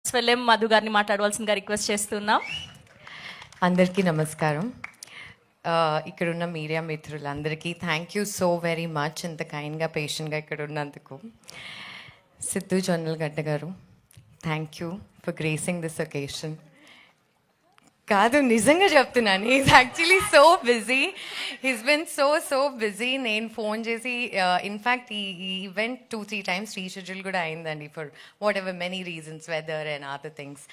స్వెల్లెం మధు గారిని మాట్లాడవలసిందిగా రిక్వెస్ట్ చేస్తున్నాం. అందరికీ నమస్కారం. ఇక్కడున్న మీడియా మిత్రులందరికీ thank you so very much, ఇంత కైండ్గా పేషెంట్గా ఇక్కడ ఉన్నందుకు. సిద్ధు జొన్నలగడ్డ గారు, thank you for gracing this occasion. కాదు, నిజంగా చెప్తున్నాను, he's actually so busy, he's been so busy. నేను ఫోన్ చేసి ఇన్ఫ్యాక్ట్ ఈ ఈవెంట్ 2-3 times రీషెడ్యూల్ కూడా అయిందండి for whatever many reasons, weather and other things.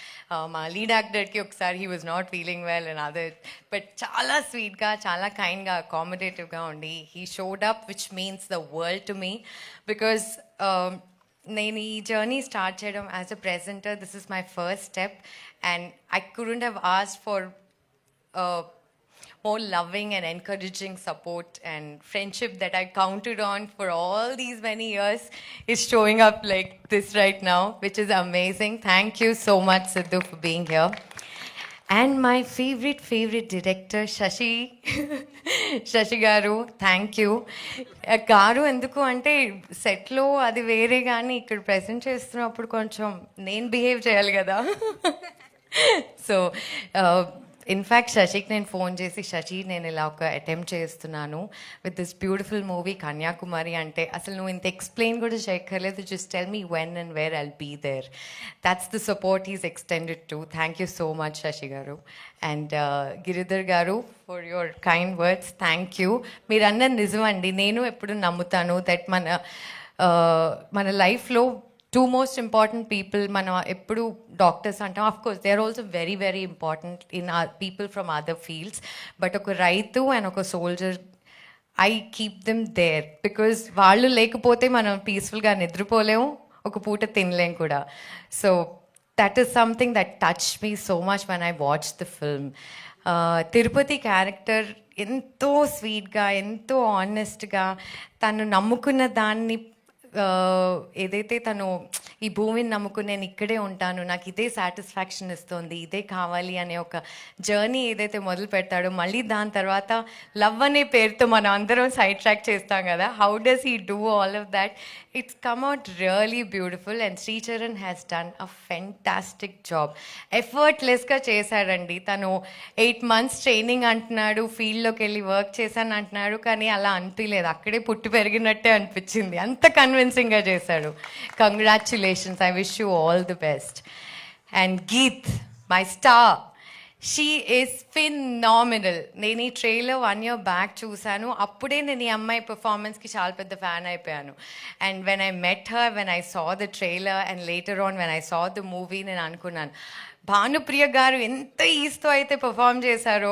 మా లీడ్ యాక్టర్కి ఒకసారి he was not feeling well and other, but చాలా స్వీట్గా, చాలా కైండ్గా, అకామిడేటివ్గా ఉండి he showed up, which means the world to me. Because నేను ఈ జర్నీ స్టార్ట్ చేయడం as a presenter, this is my first step and I couldn't have asked for more loving and encouraging support and friendship that I counted on for all these many years is showing up like this right now, which is amazing. Thank you so much, Sidhu, for being here. And my favorite director, Sashi గారు, thank you. గారు ఎందుకు అంటే సెట్లో అది వేరే, కానీ ఇక్కడ present చేస్తున్నప్పుడు కొంచెం నేను బిహేవ్ చేయాలి కదా. సో ఇన్ఫ్యాక్ట్ శశికి నేను ఫోన్ చేసి, శశి నేను ఇలా ఒక అటెంప్ట్ చేస్తున్నాను with this beautiful movie Kanyakumari అంటే, అసలు నువ్వు ఇంత ఎక్స్ప్లెయిన్ కూడా చేయక్కర్లేదు, just tell me when and where I'll be there. That's the support is extended to. Thank you so much Shashi garu. And Giridhar garu, for your kind words, thank you. మీరు అన్నది నిజమండి, నేను ఎప్పుడు నమ్ముతాను దట్ మన లైఫ్లో టూ మోస్ట్ ఇంపార్టెంట్ పీపుల్, మనం ఎప్పుడు డాక్టర్స్ అంటాం, of course they are also very important in people from other fields, but ఒక రైతు అండ్ ఒక soldier, I keep them there because వాళ్ళు లేకపోతే మనం పీస్ఫుల్గా నిద్రపోలేము, ఒక పూట తినలేం కూడా. So that is something that touch me so much when I watch the film. Tirupati character ఎంతో స్వీట్గా, ఎంతో ఆనెస్ట్గా, తను నమ్ముకున్న దాన్ని, ఏదైతే తను ఈ భూమిని నమ్ముకుని నేను ఇక్కడే ఉంటాను, నాకు ఇదే సాటిస్ఫాక్షన్ ఇస్తుంది, ఇదే కావాలి అనే ఒక జర్నీ ఏదైతే మొదలు పెడతాడో, మళ్ళీ దాని తర్వాత లవ్ అనే పేరుతో మనం అందరం సైడ్ ట్రాక్ చేస్తాం కదా, how does he do all of that? It's come out really beautiful and Sricharan has done a fantastic job. ఎఫర్ట్లెస్గా చేశాడండి. తను 8 months ట్రైనింగ్ అంటున్నాడు, ఫీల్డ్లోకి వెళ్ళి వర్క్ చేశాను అంటున్నాడు, కానీ అలా అనిపించలేదు, అక్కడే పుట్టి పెరిగినట్టే అనిపించింది, అంత కన్విన్సింగ్గా చేశాడు. Congratulations, I wish you all the best. And Geet, my star, she is phenomenal. నేను ఈ ట్రైలర్ 1 year బ్యాక్ చూశాను, అప్పుడే నేను ఈ అమ్మాయి పర్ఫార్మెన్స్కి చాలా పెద్ద ఫ్యాన్ అయిపోయాను. And when I met her, when I saw the trailer and later on when I saw the movie, నేను అనుకున్నాను భానుప్రియ గారు ఎంత ఈస్తో అయితే పర్ఫామ్ చేశారో,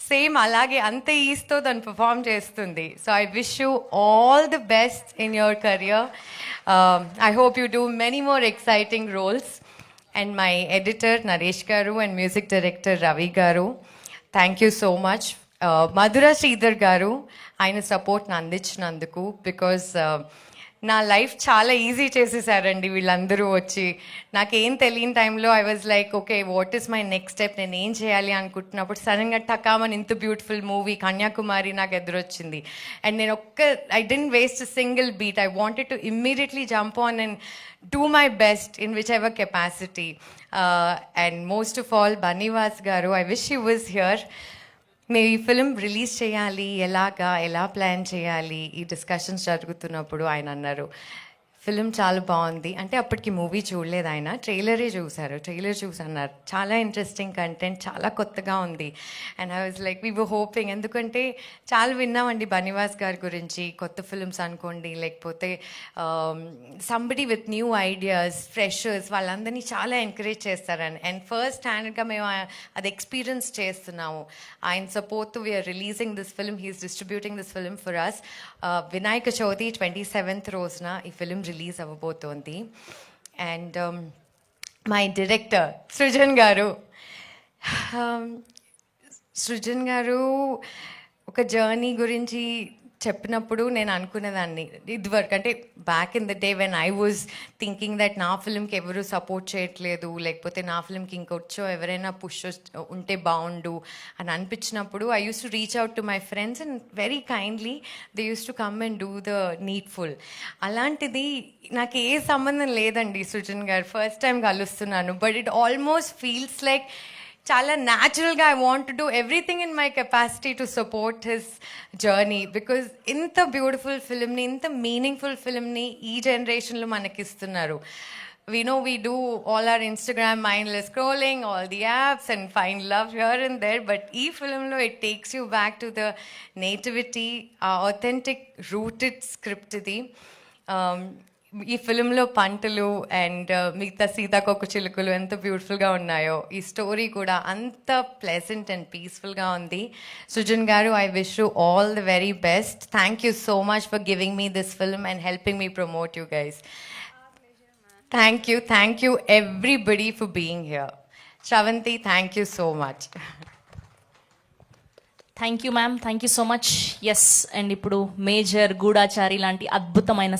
సేమ్ అలాగే అంత ఈస్తో తను పర్ఫామ్ చేస్తుంది. So I wish you all the best in your career. I hope you do many more exciting roles. And my editor Naresh garu and music director Ravi garu, thank you so much. Madhura Sridhar garu, ఆయన సపోర్ట్ని అందించినందుకు, because నా life చాలా easy చేసేసారండి వీళ్ళందరూ వచ్చి. నాకేం తెలియని టైంలో I was like, okay what is my next step, నేను ఏం చేయాలి అనుకుంటున్నప్పుడు సడన్గా టకామని ఇంత బ్యూటిఫుల్ మూవీ కన్యాకుమారి నాకు ఎదురొచ్చింది. అండ్ నేను I didn't waste a single beat, I wanted to immediately jump on and do my best in whichever capacity. And most of all, Banivas garu, I wish he was here. మేము ఈ film release చేయాలి, ఎలా plan చేయాలి, ఈ discussions జరుగుతున్నప్పుడు ఆయన అన్నారు, film చాలా బాగుంది అంటే, అప్పటికి మూవీ చూడలేదు ఆయన, ట్రైలర్ చూసి అన్నారు, చాలా ఇంట్రెస్టింగ్ కంటెంట్, చాలా కొత్తగా ఉంది. And I was like, we were hoping, ఎందుకంటే చాలా విన్నామండి బనివాస్ గారి గురించి, కొత్త ఫిలిమ్స్ అనుకోండి, లేకపోతే somebody with new ideas, freshers, వాళ్ళందరినీ చాలా ఎంకరేజ్ చేస్తారని. అండ్ ఫస్ట్ హ్యాండ్గా మేము అది ఎక్స్పీరియన్స్ చేస్తున్నాము. ఆయన సపోర్ట్తో we're releasing this film, he's distributing this film for us. Vinayaka Chavithi 27th రోజున ఈ ఫిలిం రిలీజ్ అవ్వబోతోంది. అండ్ మై డైరెక్టర్ సృజన్ గారు ఒక జర్నీ గురించి చెప్పినప్పుడు నేను అనుకునేదాన్ని ఇదివరకు అంటే back in the day when I was thinking that నా ఫిల్మ్కి ఎవరు సపోర్ట్ చేయట్లేదు, లేకపోతే నా ఫిల్మ్కి ఇంకొచ్చో ఎవరైనా పుష్ ఉంటే బాగుండు అని అనిపించినప్పుడు I use to reach out to my friends and very kindly they use to come and do the needful. అలాంటిది నాకు ఏ సంబంధం లేదండి సృజన్ గారు, ఫస్ట్ టైం కలుస్తున్నాను, but it almost feels like చాలా న్యాచురల్గా I want to do everything in my capacity to support his journey, because ఇంత బ్యూటిఫుల్ ఫిల్మ్ని, ఇంత మీనింగ్ఫుల్ ఫిల్మ్ని ఈ జనరేషన్లో మనకి ఇస్తున్నారు. We know we do all our Instagram mindless scrolling, all the apps and find love here and there, but ee film lo it takes you back to the nativity, authentic rooted script idi. ఈ ఫిలింలో పంటలు and మిగతా సీతాకోక చిలుకలు ఎంత బ్యూటిఫుల్గా ఉన్నాయో, ఈ స్టోరీ కూడా అంత ప్లెజెంట్ అండ్ పీస్ఫుల్గా ఉంది. Srujan garu, I wish you all the very best. Thank you so much for giving me this film and helping me promote you guys. Thank you everybody for being here. Sravanthi, thank you so much. Thank you ma'am, thank you so much. Yes, and ఇప్పుడు Major Goodachari లాంటి అద్భుతమైన